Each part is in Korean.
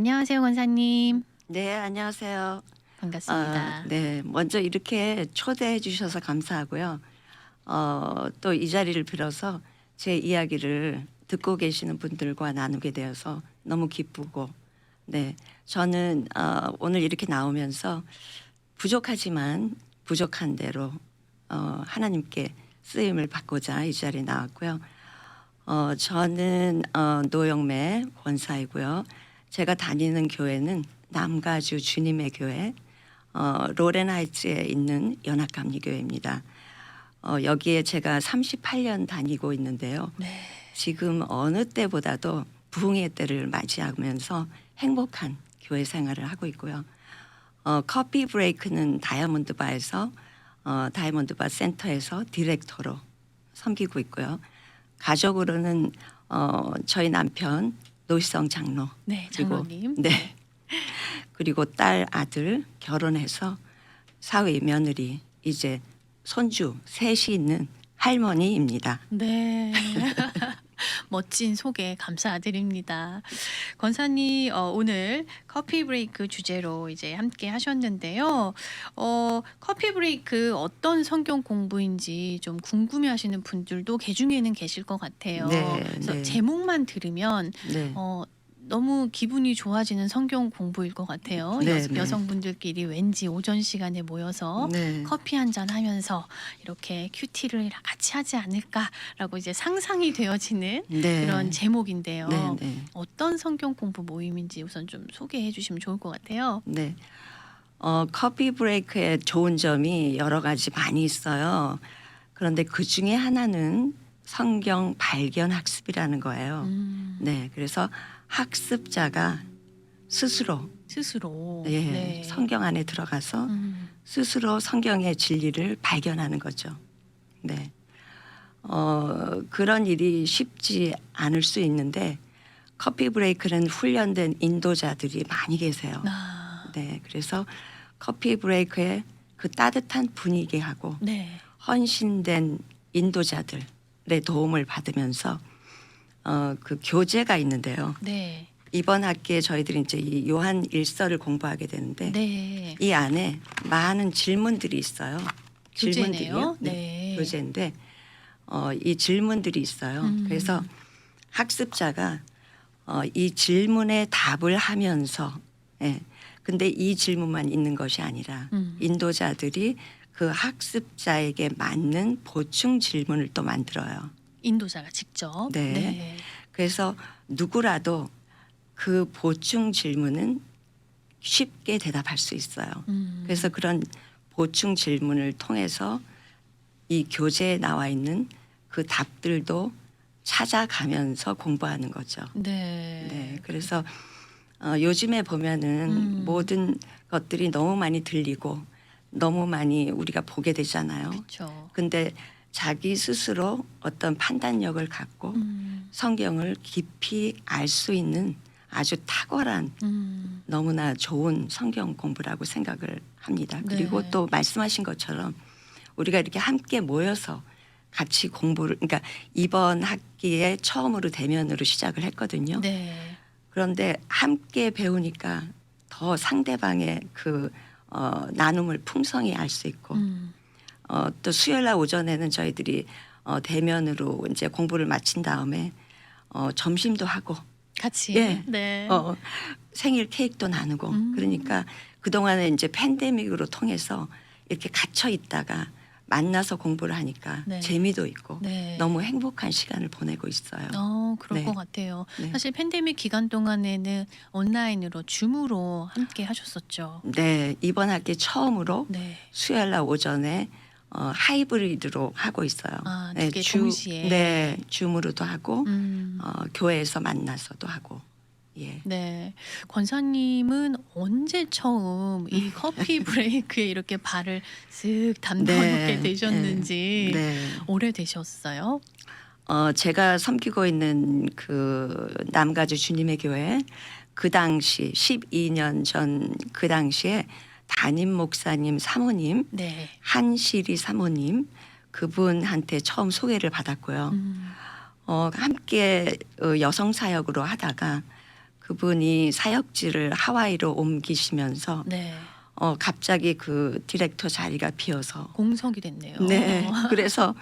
안녕하세요, 권사님. 네, 안녕하세요. 반갑습니다. 네, 먼저 이렇게 초대해 주셔서 감사하고요. 또 이 자리를 빌어서 제 이야기를 듣고 계시는 분들과 나누게 되어서 너무 기쁘고, 네, 저는 오늘 이렇게 나오면서 부족하지만 부족한 대로 하나님께 쓰임을 받고자 이 자리에 나왔고요. 저는 노영매 권사이고요. 제가 다니는 교회는 남가주 주님의 교회, 로렌하이츠에 있는 연합감리교회입니다. 여기에 제가 38년 다니고 있는데요. 네. 지금 어느 때보다도 부흥의 때를 맞이하면서 행복한 교회 생활을 하고 있고요. 커피 브레이크는 다이아몬드 바에서 다이아몬드 바 센터에서 디렉터로 섬기고 있고요. 가족으로는 저희 남편 노희성 장로, 네, 그리고 장로님. 네, 그리고 딸 아들 결혼해서 사위 며느리 이제 손주 셋이 있는 할머니입니다. 네. 멋진 소개 감사드립니다. 권사님, 오늘 커피 브레이크 주제로 이제 함께 하셨는데요. 커피 브레이크 어떤 성경 공부인지 좀 궁금해하시는 분들도 개 중에는 계실 것 같아요. 네, 그래서 네. 제목만 들으면 네, 너무 기분이 좋아지는 성경 공부일 것 같아요. 네, 네. 여성분들끼리 왠지 오전 시간에 모여서 네. 커피 한 잔 하면서 이렇게 큐티를 같이 하지 않을까라고 이제 상상이 되어지는 네. 그런 제목인데요. 네, 네. 어떤 성경 공부 모임인지 우선 좀 소개해 주시면 좋을 것 같아요. 네. 커피 브레이크의 좋은 점이 여러 가지 많이 있어요. 그런데 그 중에 하나는 성경 발견 학습이라는 거예요. 네, 그래서 학습자가 스스로 스스로. 예, 네. 성경 안에 들어가서 스스로 성경의 진리를 발견하는 거죠. 네. 그런 일이 쉽지 않을 수 있는데 커피 브레이크는 훈련된 인도자들이 많이 계세요. 네, 그래서 커피 브레이크의 그 따뜻한 분위기하고 네. 헌신된 인도자들의 도움을 받으면서 그 교재가 있는데요. 네. 이번 학기에 저희들이 이제 이 요한 일서를 공부하게 되는데 네. 이 안에 많은 질문들이 있어요. 교재네요. 질문들이요. 네. 교재인데 이 질문들이 있어요. 그래서 학습자가 이 질문에 답을 하면서 예. 근데 이 질문만 있는 것이 아니라 인도자들이 그 학습자에게 맞는 보충 질문을 또 만들어요. 인도자가 직접. 네. 네. 그래서 누구라도 그 보충 질문은 쉽게 대답할 수 있어요. 그래서 그런 보충 질문을 통해서 이 교재에 나와 있는 그 답들도 찾아가면서 공부하는 거죠. 네. 네, 그래서 요즘에 보면은 모든 것들이 너무 많이 들리고 너무 많이 우리가 보게 되잖아요. 그렇죠. 근데 자기 스스로 어떤 판단력을 갖고 성경을 깊이 알 수 있는 아주 탁월한 너무나 좋은 성경 공부라고 생각을 합니다. 그리고 네. 또 말씀하신 것처럼 우리가 이렇게 함께 모여서 같이 공부를 그러니까 이번 학기에 처음으로 대면으로 시작을 했거든요. 네. 그런데 함께 배우니까 더 상대방의 그 나눔을 풍성히 알 수 있고 또 수요일 날 오전에는 저희들이 대면으로 이제 공부를 마친 다음에 점심도 하고 같이. 예. 네. 생일 케이크도 나누고 그러니까 그동안에 이제 팬데믹으로 통해서 이렇게 갇혀 있다가 만나서 공부를 하니까 네. 재미도 있고 네. 너무 행복한 시간을 보내고 있어요. 그럴 네. 것 같아요. 네. 사실 팬데믹 기간 동안에는 온라인으로 줌으로 함께 하셨었죠. 네, 이번 학기 처음으로 네. 수요일 날 오전에 하이브리드로 하고 있어요. 아, 네, 두 개 동시에. 네, 줌으로도 하고 음. 교회에서 만나서도 하고. 예. 네. 권사님은 언제 처음 이 커피 브레이크에 이렇게 발을 쓱 담궈놓게 되셨는지 네. 오래되셨어요? 제가 섬기고 있는 그 남가주 주님의 교회 그 당시 12년 전 그 당시에 담임 목사님 사모님 네. 한시리 사모님 그분한테 처음 소개를 받았고요. 함께 여성 사역으로 하다가 그분이 사역지를 하와이로 옮기시면서 네. 갑자기 그 디렉터 자리가 비어서 공석이 됐네요. 네. 그래서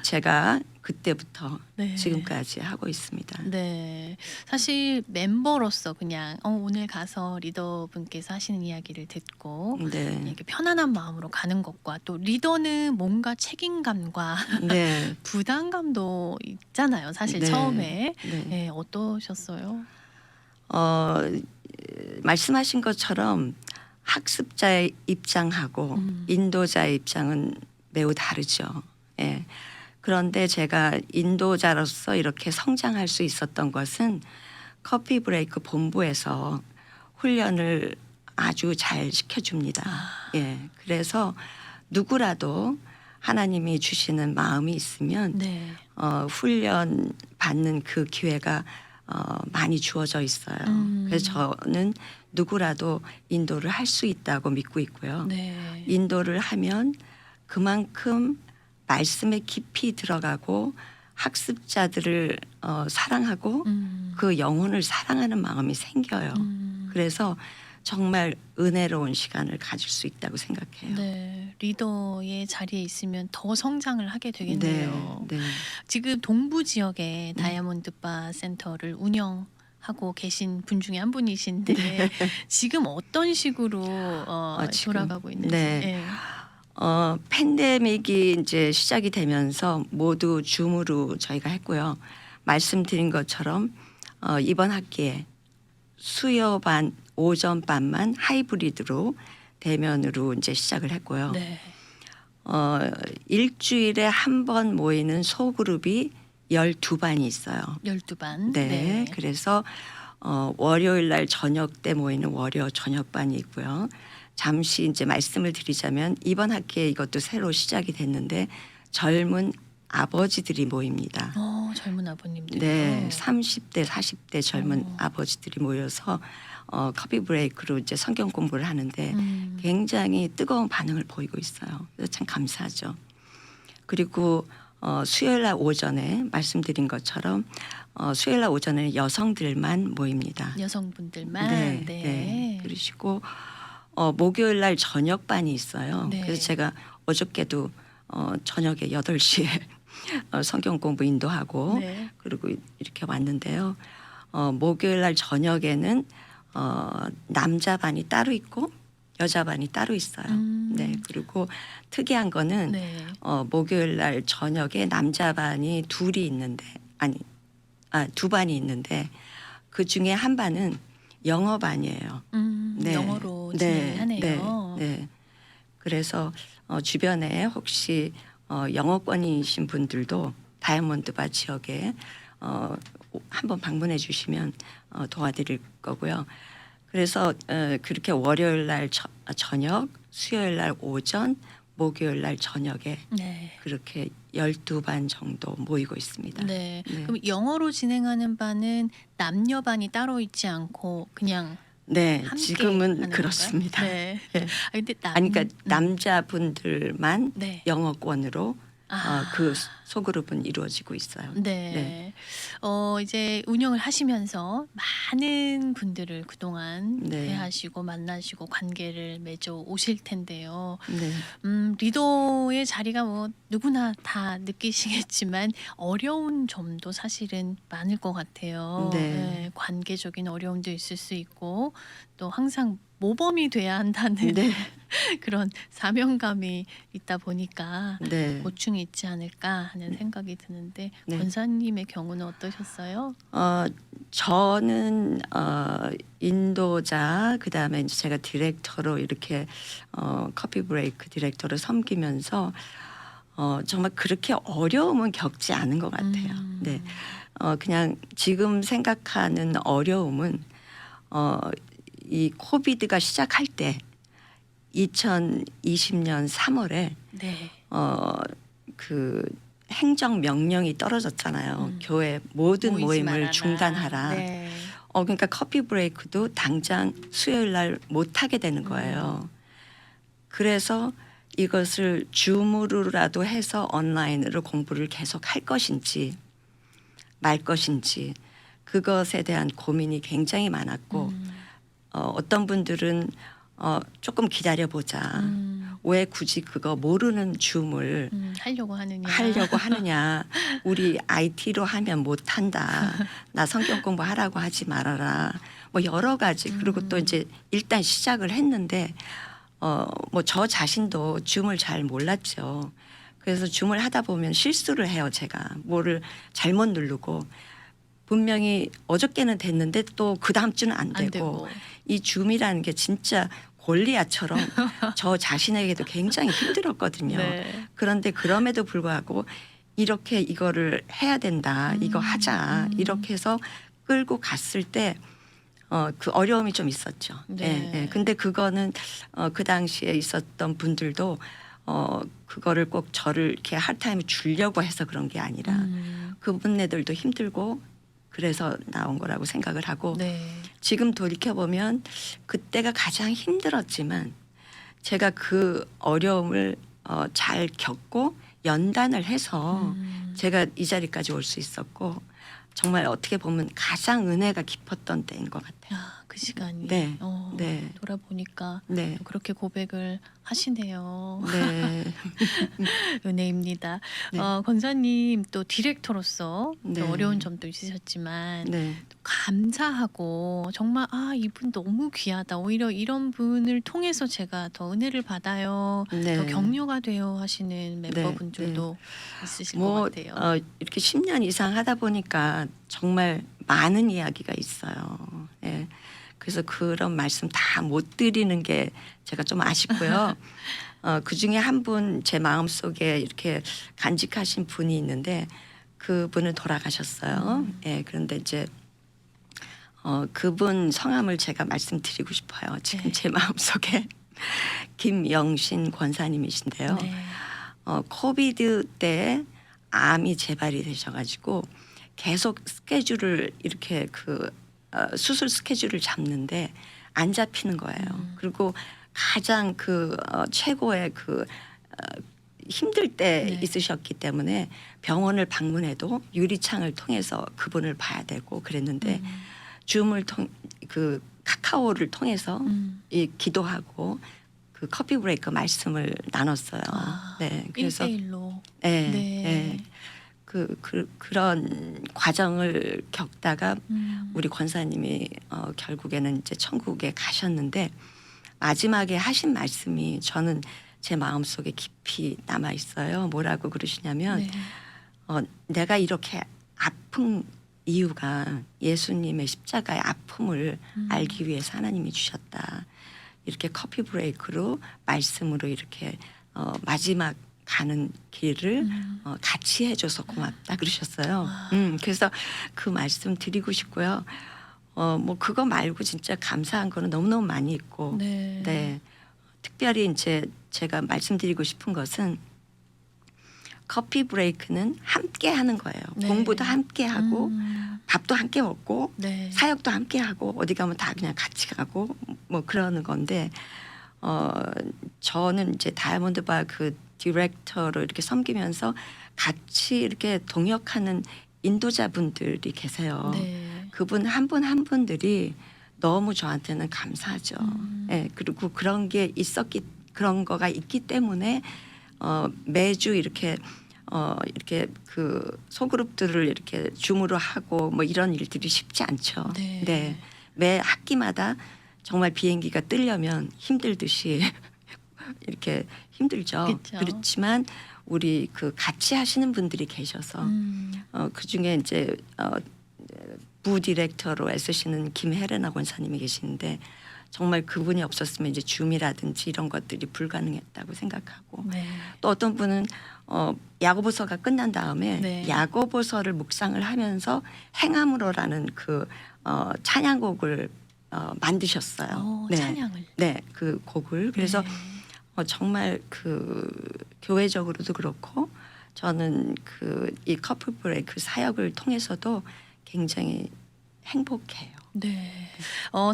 제가 그때부터 네. 지금까지 하고 있습니다. 네. 사실 멤버로서 그냥 오늘 가서 리더분께서 하시는 이야기를 듣고 네. 이렇게 편안한 마음으로 가는 것과 또 리더는 뭔가 책임감과 네. 부담감도 있잖아요. 사실 네. 처음에. 네. 네, 어떠셨어요? 말씀하신 것처럼 학습자의 입장하고 인도자의 입장은 매우 다르죠. 예. 그런데 제가 인도자로서 이렇게 성장할 수 있었던 것은 커피 브레이크 본부에서 훈련을 아주 잘 시켜줍니다. 예. 그래서 누구라도 하나님이 주시는 마음이 있으면 네. 훈련 받는 그 기회가 많이 주어져 있어요. 그래서 저는 누구라도 인도를 할 수 있다고 믿고 있고요. 네. 인도를 하면 그만큼 말씀에 깊이 들어가고 학습자들을 사랑하고 그 영혼을 사랑하는 마음이 생겨요. 그래서 정말 은혜로운 시간을 가질 수 있다고 생각해요. 네. 리더의 자리에 있으면 더 성장을 하게 되겠네요. 네. 지금 동부 지역에 다이아몬드 바 센터를 운영하고 계신 분 중에 한 분이신데 지금 어떤 식으로 지금, 돌아가고 있는지. 네. 네. 팬데믹이 이제 시작이 되면서 모두 줌으로 저희가 했고요. 말씀드린 것처럼 이번 학기에 수요반, 오전반만 하이브리드로 대면으로 이제 시작을 했고요. 네. 일주일에 한 번 모이는 소그룹이 12반이 있어요. 12반. 네. 그래서 월요일 날 저녁 때 모이는 월요 저녁반이 있고요. 잠시 이제 말씀을 드리자면 이번 학기에 이것도 새로 시작이 됐는데 젊은 아버지들이 모입니다. 젊은 아버님들. 네, 30대, 40대 젊은 아버지들이 모여서 커피 브레이크로 이제 성경 공부를 하는데 굉장히 뜨거운 반응을 보이고 있어요. 그래서 참 감사하죠. 그리고 수요일 날 오전에 말씀드린 것처럼 수요일 날 오전에는 여성들만 모입니다. 여성분들만. 네, 네. 그러시고 목요일 날 저녁반이 있어요. 네. 그래서 제가 어저께도 저녁에 8시에 성경 공부 인도하고 네. 그리고 이렇게 왔는데요. 목요일 날 저녁에는 남자 반이 따로 있고 여자 반이 따로 있어요. 네. 그리고 특이한 거는 네. 목요일 날 저녁에 남자 반이 둘이 있는데 두 반이 있는데 그 중에 한 반은 영어 반이에요. 네. 영어로 진행을 하네요. 네. 그래서 주변에 혹시 영어권이신 분들도 다이아몬드바 지역에 한번 방문해 주시면 도와드릴 거고요. 그래서 그렇게 월요일 날 저녁, 수요일 날 오전, 목요일 날 저녁에 네. 그렇게 12반 정도 모이고 있습니다. 네. 네. 그럼 영어로 진행하는 반은 남녀 반이 따로 있지 않고 그냥 네, 함께 지금은 하는 그렇습니다. 건가요? 네. 네. 근데 그러니까 남자분들만 네. 영어권으로 그 소그룹은 이루어지고 있어요. 네. 이제 운영을 하시면서 많은 분들을 그동안 네. 대하시고 만나시고 관계를 맺어 오실 텐데요. 네. 리더의 자리가 뭐 누구나 다 느끼시겠지만 어려운 점도 사실은 많을 것 같아요. 네. 관계적인 어려움도 있을 수 있고 또 항상 모범이 돼야 한다는 네. 그런 사명감이 있다 보니까 네. 고충이 있지 않을까 하는 생각이 드는데 네. 권사님의 경우는 어떠셨어요? 저는 인도자 그다음에 이제 제가 디렉터로 이렇게 커피 브레이크 디렉터를 섬기면서 정말 그렇게 어려움은 겪지 않은 것 같아요. 네. 그냥 지금 생각하는 어려움은 이 코비드가 시작할 때 2020년 3월에 네. 그 행정 명령이 떨어졌잖아요. 교회 모든 모이지 모임을 말아라. 중단하라. 네. 그러니까 커피 브레이크도 당장 수요일 날 못 하게 되는 거예요. 그래서 이것을 줌으로라도 해서 온라인으로 공부를 계속 할 것인지 말 것인지 그것에 대한 고민이 굉장히 많았고 어떤 분들은 조금 기다려보자. 왜 굳이 그거 모르는 줌을 하려고 하느냐. 하려고 하느냐. 우리 IT로 하면 못한다. 나 성경 공부하라고 하지 말아라. 뭐 여러 가지. 그리고 또 이제 일단 시작을 했는데 뭐 저 자신도 줌을 잘 몰랐죠. 그래서 줌을 하다 보면 실수를 해요. 제가 뭐를 잘못 누르고 분명히 어저께는 됐는데 또 그 다음 주는 안 안 되고 되고. 이 줌이라는 게 진짜 골리앗처럼 저 자신에게도 굉장히 힘들었거든요. 네. 그런데 그럼에도 불구하고 이렇게 이거를 해야 된다. 이거 하자. 이렇게 해서 끌고 갔을 때 그 어려움이 좀 있었죠. 네. 예, 예. 근데 그거는 그 당시에 있었던 분들도 그거를 꼭 저를 이렇게 할타임을 주려고 해서 그런 게 아니라 그분네들도 힘들고 그래서 나온 거라고 생각을 하고 네. 지금 돌이켜보면 그때가 가장 힘들었지만 제가 그 어려움을 잘 겪고 연단을 해서 제가 이 자리까지 올 수 있었고 정말 어떻게 보면 가장 은혜가 깊었던 때인 것 같아요. 아, 그 시간이. 네. 네. 돌아보니까 네. 또 그렇게 고백을 하시네요. 네. 은혜입니다. 네. 권사님 또 디렉터로서 네. 또 어려운 점도 있으셨지만 네. 또 감사하고 정말 이분 너무 귀하다. 오히려 이런 분을 통해서 제가 더 은혜를 받아요. 네. 더 격려가 돼요 하시는 멤버분들도 있으실 것 같아요. 이렇게 10년 이상 하다 보니까 정말 많은 이야기가 있어요. 예. 그래서 그런 말씀 다 못 드리는 게 제가 좀 아쉽고요. 그 중에 한 분 제 마음속에 이렇게 간직하신 분이 있는데 그분은 돌아가셨어요. 예. 그런데 이제 그분 성함을 제가 말씀드리고 싶어요. 지금 네. 제 마음속에 김영신 권사님이신데요. 네. 코비드 때 암이 재발이 되셔가지고 계속 스케줄을 이렇게 수술 스케줄을 잡는데 안 잡히는 거예요. 그리고 가장 최고의 힘들 때 네. 있으셨기 때문에 병원을 방문해도 유리창을 통해서 그분을 봐야 되고 그랬는데 줌을 카카오를 통해서 이 기도하고 그 커피 브레이크 말씀을 나눴어요. 네, 그래서 1대1로. 네, 네. 네. 그런 과정을 겪다가 우리 권사님이 결국에는 이제 천국에 가셨는데 마지막에 하신 말씀이 저는 제 마음속에 깊이 남아 있어요. 뭐라고 그러시냐면 네. 내가 이렇게 아픈 이유가 예수님의 십자가의 아픔을 알기 위해서 하나님이 주셨다. 이렇게 커피 브레이크로 말씀으로 이렇게 마지막 가는 길을 같이 해줘서 고맙다 그러셨어요. 그래서 그 말씀 드리고 싶고요. 뭐 그거 말고 진짜 감사한 거는 너무너무 많이 있고, 네. 네. 특별히 이제 제가 말씀드리고 싶은 것은 커피 브레이크는 함께 하는 거예요. 네. 공부도 함께 하고 밥도 함께 먹고 네. 사역도 함께 하고 어디 가면 다 그냥 같이 가고 뭐 그러는 건데 저는 이제 다이아몬드 바 디렉터로 이렇게 섬기면서 같이 이렇게 동역하는 인도자분들이 계세요. 네. 그분 한 분 한 분들이 너무 저한테는 감사하죠. 예, 그리고 그런 거가 있기 때문에 매주 이렇게 소그룹들을 이렇게 줌으로 하고 뭐 이런 일들이 쉽지 않죠. 네. 네. 매 학기마다 정말 비행기가 뜨려면 힘들듯이 이렇게 힘들죠. 그쵸. 그렇지만 우리 같이 하시는 분들이 계셔서 그 중에 이제 부 디렉터로 애쓰시는 김혜레나 권사님이 계시는데 정말 그분이 없었으면 이제 줌이라든지 이런 것들이 불가능했다고 생각하고 네. 또 어떤 분은 야고보서가 끝난 다음에 네. 야고보서를 묵상을 하면서 행함으로라는 찬양곡을 만드셨어요. 찬양을. 네, 그 곡을 그래서 네. 정말 교회적으로도 그렇고 저는 이 커플 브레이크 사역을 통해서도 굉장히 행복해요. 네.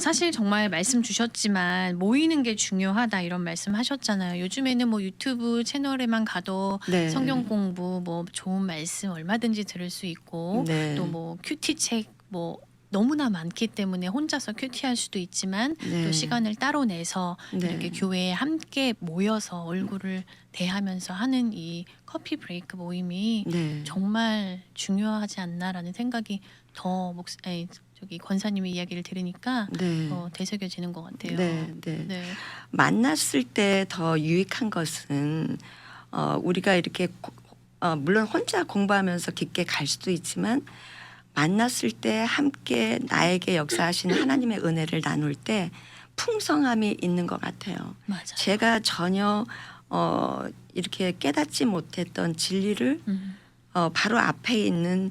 사실 정말 말씀 주셨지만 모이는 게 중요하다 이런 말씀 하셨잖아요. 요즘에는 뭐 유튜브 채널에만 가도 네. 성경 공부 뭐 좋은 말씀 얼마든지 들을 수 있고 네. 또 뭐 큐티 책 뭐 너무나 많기 때문에 혼자서 큐티할 수도 있지만 네. 또 시간을 따로 내서 네. 이렇게 교회에 함께 모여서 얼굴을 대하면서 하는 이 커피 브레이크 모임이 네. 정말 중요하지 않나라는 생각이 더 저기 권사님의 이야기를 들으니까 네. 더 되새겨지는 것 같아요. 네. 네. 네. 만났을 때 더 유익한 것은 우리가 이렇게 물론 혼자 공부하면서 깊게 갈 수도 있지만 만났을 때 함께 나에게 역사하시는 하나님의 은혜를 나눌 때 풍성함이 있는 것 같아요. 맞아요. 제가 전혀 이렇게 깨닫지 못했던 진리를 바로 앞에 있는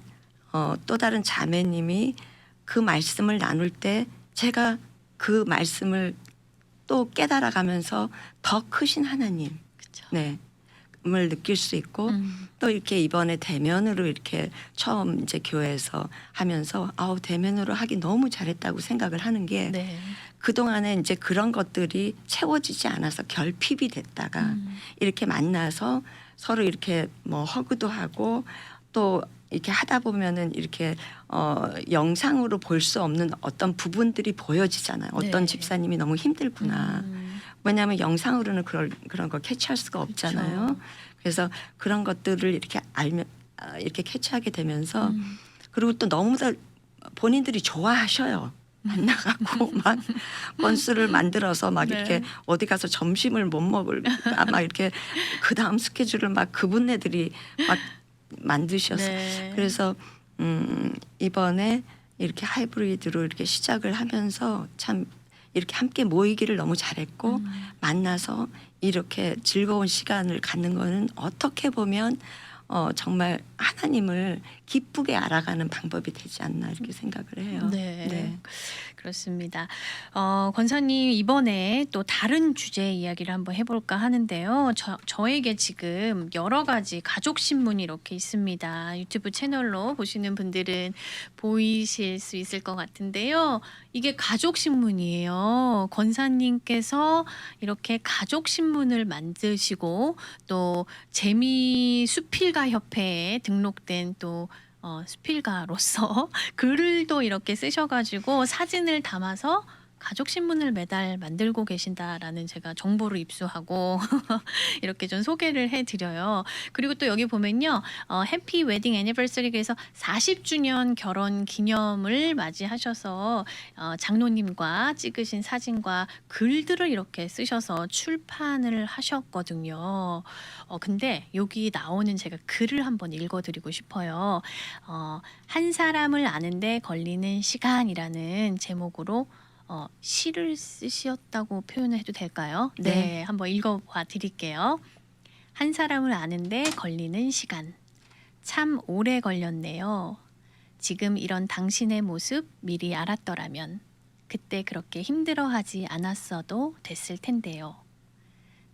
또 다른 자매님이 그 말씀을 나눌 때 제가 그 말씀을 또 깨달아가면서 더 크신 하나님, 그렇죠. 네, 을 느낄 수 있고 또 이렇게 이번에 대면으로 이렇게 처음 이제 교회에서 하면서 대면으로 하기 너무 잘했다고 생각을 하는 게 네. 그동안에 이제 그런 것들이 채워지지 않아서 결핍이 됐다가 이렇게 만나서 서로 이렇게 뭐 허그도 하고 또 이렇게 하다 보면은 이렇게 영상으로 볼 수 없는 어떤 부분들이 보여지잖아요. 어떤 네. 집사님이 너무 힘들구나. 왜냐하면 영상으로는 그런 걸 캐치할 수가 없잖아요. 그렇죠. 그래서 그런 것들을 이렇게 알면 이렇게 캐치하게 되면서 그리고 또 너무 다 본인들이 좋아하셔요. 만나갖고 막 건수를 만들어서 막 네. 이렇게 어디 가서 점심을 못 먹을 막 이렇게 그 다음 스케줄을 막 그분네들이 막 만드셔서 네. 그래서 이번에 이렇게 하이브리드로 이렇게 시작을 하면서 참 이렇게 함께 모이기를 너무 잘했고 만나서 이렇게 즐거운 시간을 갖는 거는 어떻게 보면 정말 하나님을 기쁘게 알아가는 방법이 되지 않나 이렇게 생각을 해요. 네. 그렇습니다. 권사님 이번에 또 다른 주제 이야기를 한번 해볼까 하는데요. 저에게 지금 여러 가지 가족 신문이 이렇게 있습니다. 유튜브 채널로 보시는 분들은 보이실 수 있을 것 같은데요. 이게 가족 신문이에요. 권사님께서 이렇게 가족 신문을 만드시고 또 재미 수필가 협회에 등록된 또 수필가로서 글도 이렇게 쓰셔가지고 사진을 담아서 가족 신문을 매달 만들고 계신다라는 제가 정보를 입수하고 이렇게 좀 소개를 해드려요. 그리고 또 여기 보면요, 해피 웨딩 애니버서리에서 40주년 결혼 기념을 맞이하셔서 장로님과 찍으신 사진과 글들을 이렇게 쓰셔서 출판을 하셨거든요. 근데 여기 나오는 제가 글을 한번 읽어드리고 싶어요. 한 사람을 아는데 걸리는 시간이라는 제목으로 시를 쓰셨다고 표현을 해도 될까요? 네. 네, 한번 읽어봐 드릴게요. 한 사람을 아는데 걸리는 시간. 참 오래 걸렸네요. 지금 이런 당신의 모습 미리 알았더라면 그때 그렇게 힘들어하지 않았어도 됐을 텐데요.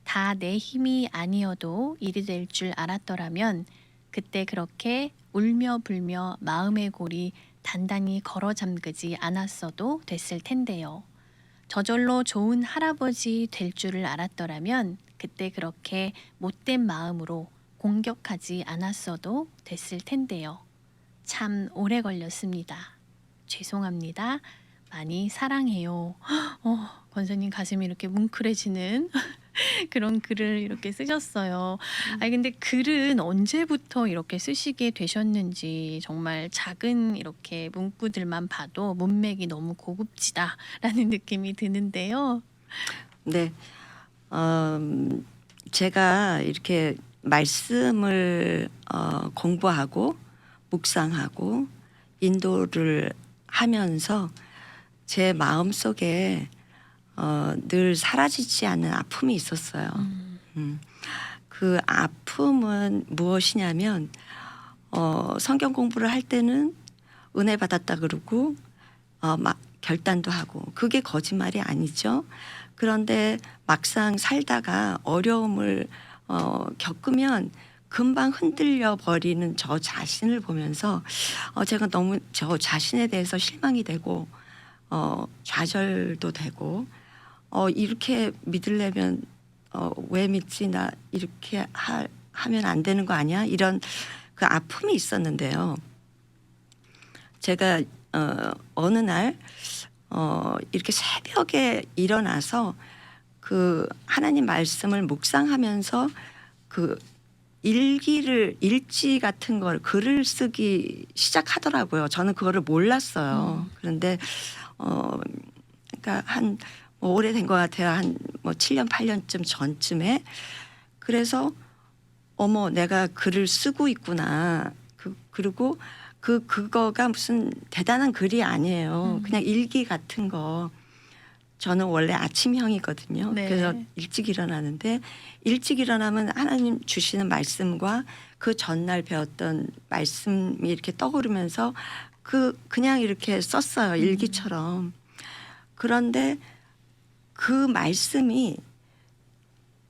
다 내 힘이 아니어도 일이 될 줄 알았더라면 그때 그렇게 울며 불며 마음의 골이 단단히 걸어 잠그지 않았어도 됐을 텐데요. 저절로 좋은 할아버지 될 줄을 알았더라면 그때 그렇게 못된 마음으로 공격하지 않았어도 됐을 텐데요. 참 오래 걸렸습니다. 죄송합니다. 많이 사랑해요. 권사님 가슴이 이렇게 뭉클해지는 그런 글을 이렇게 쓰셨어요. 아니 근데 글은 언제부터 이렇게 쓰시게 되셨는지 정말 작은 이렇게 문구들만 봐도 문맥이 너무 고급지다라는 느낌이 드는데요. 네. 제가 이렇게 말씀을 공부하고 묵상하고 인도를 하면서 제 마음속에 늘 사라지지 않는 아픔이 있었어요. 그 아픔은 무엇이냐면 성경 공부를 할 때는 은혜 받았다 그러고 막 결단도 하고 그게 거짓말이 아니죠. 그런데 막상 살다가 어려움을 겪으면 금방 흔들려 버리는 저 자신을 보면서 제가 너무 저 자신에 대해서 실망이 되고 좌절도 되고 이렇게 믿으려면 왜 믿지 나 이렇게 하면 안 되는 거 아니야 이런 그 아픔이 있었는데요. 제가 어느 날 이렇게 새벽에 일어나서 그 하나님 말씀을 묵상하면서 그 일지 같은 걸 글을 쓰기 시작하더라고요. 저는 그거를 몰랐어요. 그런데 그러니까 한 뭐 오래된 것 같아요. 한 뭐 7년 8년쯤 전쯤에. 그래서 어머 내가 글을 쓰고 있구나. 그리고 그거가 무슨 대단한 글이 아니에요. 그냥 일기 같은 거. 저는 원래 아침형이거든요. 네. 그래서 일찍 일어나는데 일찍 일어나면 하나님 주시는 말씀과 그 전날 배웠던 말씀이 이렇게 떠오르면서 그냥 이렇게 썼어요. 일기처럼. 그런데 그 말씀이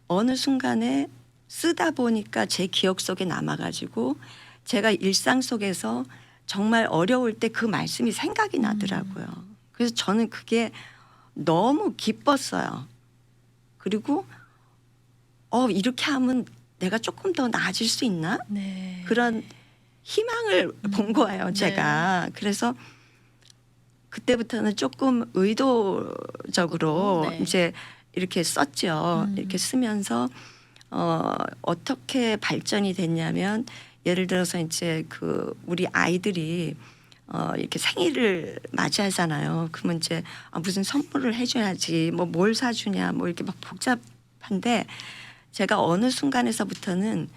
어느 순간에 쓰다 보니까 제 기억 속에 남아가지고 제가 일상 속에서 정말 어려울 때 그 말씀이 생각이 나더라고요. 그래서 저는 그게 너무 기뻤어요. 그리고 이렇게 하면 내가 조금 더 나아질 수 있나? 네. 그런 희망을 본 거예요, 제가. 그래서 그때부터는 조금 의도적으로 네. 이제 이렇게 썼죠. 이렇게 쓰면서 어떻게 발전이 됐냐면 예를 들어서 이제 그 우리 아이들이 이렇게 생일을 맞이하잖아요. 그러면 이제 무슨 선물을 해줘야지, 뭐 뭘 사주냐, 뭐 이렇게 막 복잡한데 제가 어느 순간에서부터는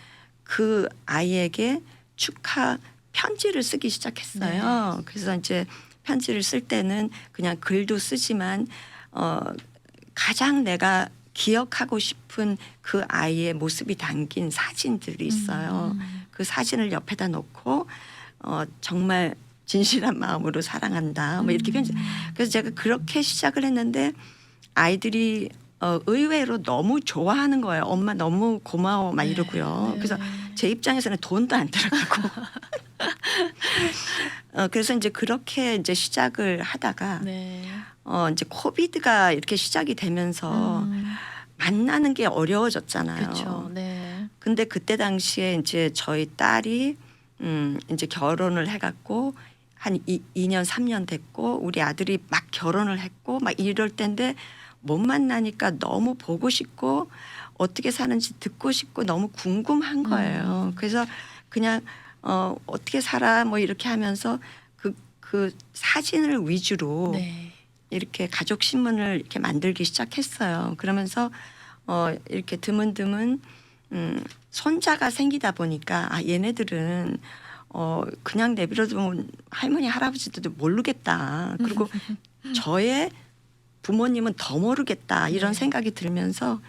그 아이에게 축하 편지를 쓰기 시작했어요. 그래서 이제 편지를 쓸 때는 그냥 글도 쓰지만 가장 내가 기억하고 싶은 그 아이의 모습이 담긴 사진들이 있어요. 그 사진을 옆에다 놓고 정말 진실한 마음으로 사랑한다. 뭐 이렇게 편지. 그래서 제가 그렇게 시작을 했는데 아이들이 의외로 너무 좋아하는 거예요. 엄마 너무 고마워 막 이러고요. 그래서 제 입장에서는 돈도 안 들어가고. 그래서 이제 그렇게 이제 시작을 하다가 네. 이제 코비드가 이렇게 시작이 되면서 만나는 게 어려워졌잖아요. 그렇죠. 네. 근데 그때 당시에 이제 저희 딸이 이제 결혼을 해갖고 한 2년 3년 됐고 우리 아들이 막 결혼을 했고 막 이럴 때인데 못 만나니까 너무 보고 싶고 어떻게 사는지 듣고 싶고 너무 궁금한 거예요. 그래서 그냥 어떻게 살아 뭐 이렇게 하면서 그 사진을 위주로 네. 이렇게 가족 신문을 이렇게 만들기 시작했어요. 그러면서 이렇게 드문드문 손자가 생기다 보니까 얘네들은 그냥 내버려두면 할머니 할아버지들도 모르겠다. 그리고 저의 부모님은 더 모르겠다 이런 생각이 들면서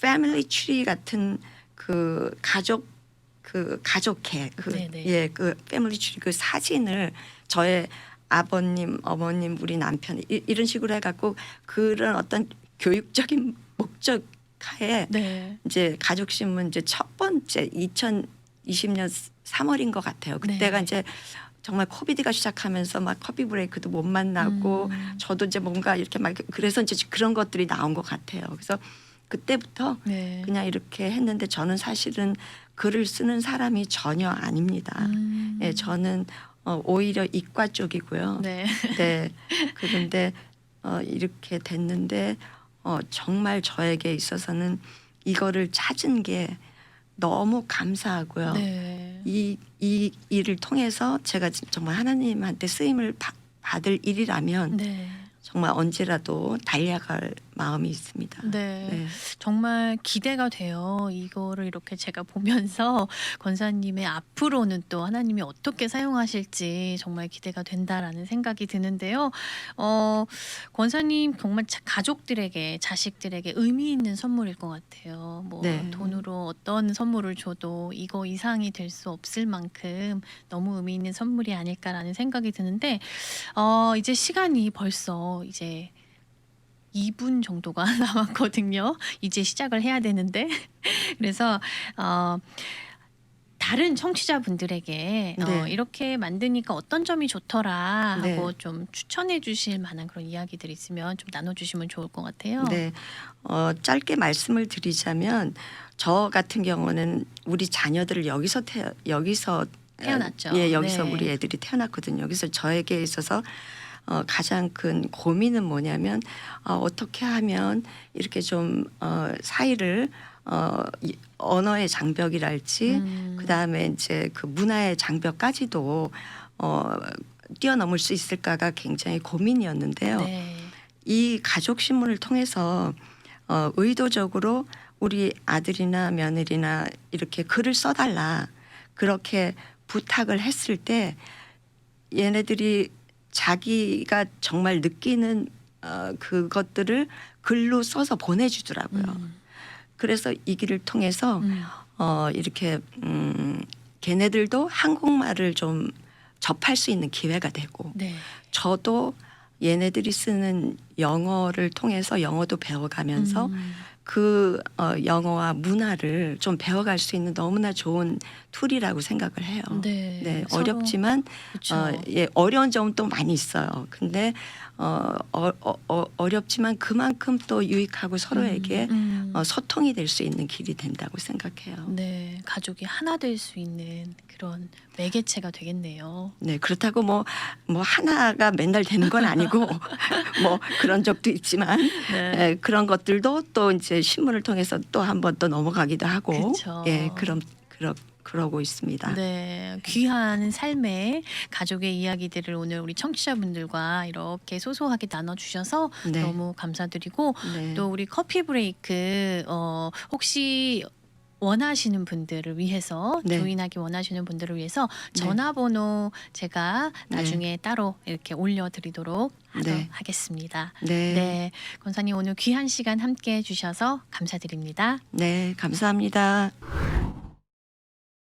패밀리 트리 같은 그 가족회 네네. 그 패밀리 트리 그 사진을 저의 아버님, 어머님, 우리 남편 이런 식으로 해갖고 그런 어떤 교육적인 목적하에 네. 이제 가족 신문 이제 첫 번째 2020년 3월인 것 같아요. 그때가 네. 이제 정말 코비드가 시작하면서 막 커피 브레이크도 못 만나고 저도 이제 뭔가 이렇게 막 그래서 이제 그런 것들이 나온 것 같아요. 그래서 그때부터 네. 그냥 이렇게 했는데 저는 사실은 글을 쓰는 사람이 전혀 아닙니다. 예, 저는 오히려 이과 쪽이고요. 네. 네. 그런데 이렇게 됐는데 정말 저에게 있어서는 이거를 찾은 게 너무 감사하고요. 네. 이 일을 통해서 제가 정말 하나님한테 쓰임을 받을 일이라면 네. 정말 언제라도 달려갈 마음이 있습니다. 네. 네. 정말 기대가 돼요. 이거를 이렇게 제가 보면서 권사님의 앞으로는 또 하나님이 어떻게 사용하실지 정말 기대가 된다라는 생각이 드는데요. 권사님 정말 가족들에게 자식들에게 의미 있는 선물일 것 같아요. 뭐 네. 돈으로 어떤 선물을 줘도 이거 이상이 될 수 없을 만큼 너무 의미 있는 선물이 아닐까라는 생각이 드는데 이제 시간이 벌써 이제 2분 정도가 남았거든요. 이제 시작을 해야 되는데. 그래서 다른 청취자분들에게 네. 이렇게 만드니까 어떤 점이 좋더라 하고 네. 좀 추천해 주실 만한 그런 이야기들 있으면 좀 나눠주시면 좋을 것 같아요. 네. 짧게 말씀을 드리자면 저 같은 경우는 우리 자녀들을 여기서 태어났죠. 예, 여기서 네. 우리 애들이 태어났거든요. 그래서 저에게 있어서 가장 큰 고민은 뭐냐면 어떻게 하면 이렇게 좀 사이를 언어의 장벽이랄지 그다음에 이제 그 문화의 장벽까지도 뛰어넘을 수 있을까가 굉장히 고민이었는데요. 네. 이 가족 신문을 통해서 의도적으로 우리 아들이나 며느리나 이렇게 글을 써달라 그렇게 부탁을 했을 때 얘네들이 자기가 정말 느끼는 그것들을 글로 써서 보내주더라고요. 그래서 이 길을 통해서 이렇게 걔네들도 한국말을 좀 접할 수 있는 기회가 되고 네. 저도 얘네들이 쓰는 영어를 통해서 영어도 배워가면서 그 영어와 문화를 좀 배워갈 수 있는 너무나 좋은 툴이라고 생각을 해요. 네. 네, 서로 어렵지만 그쵸. 예, 어려운 점은 또 많이 있어요. 근데 어렵지만 그만큼 또 유익하고 서로에게 소통이 될 수 있는 길이 된다고 생각해요. 네, 가족이 하나 될 수 있는 그런 매개체가 되겠네요. 네, 그렇다고 뭐 하나가 맨날 되는 건 아니고 뭐 그런 적도 있지만 네. 예, 그런 것들도 또 이제 신문을 통해서 또 한 번 또 넘어가기도 하고 그쵸. 예, 그러고 있습니다. 네, 귀한 삶의 가족의 이야기들을 오늘 우리 청취자분들과 이렇게 소소하게 나눠주셔서 네. 너무 감사드리고 네. 또 우리 커피 브레이크 혹시 원하시는 분들을 위해서 네. 조인하기 원하시는 분들을 위해서 네. 전화번호 제가 네. 나중에 따로 이렇게 올려드리도록 네. 하겠습니다. 네. 네, 권사님 오늘 귀한 시간 함께 해주셔서 감사드립니다. 네, 감사합니다.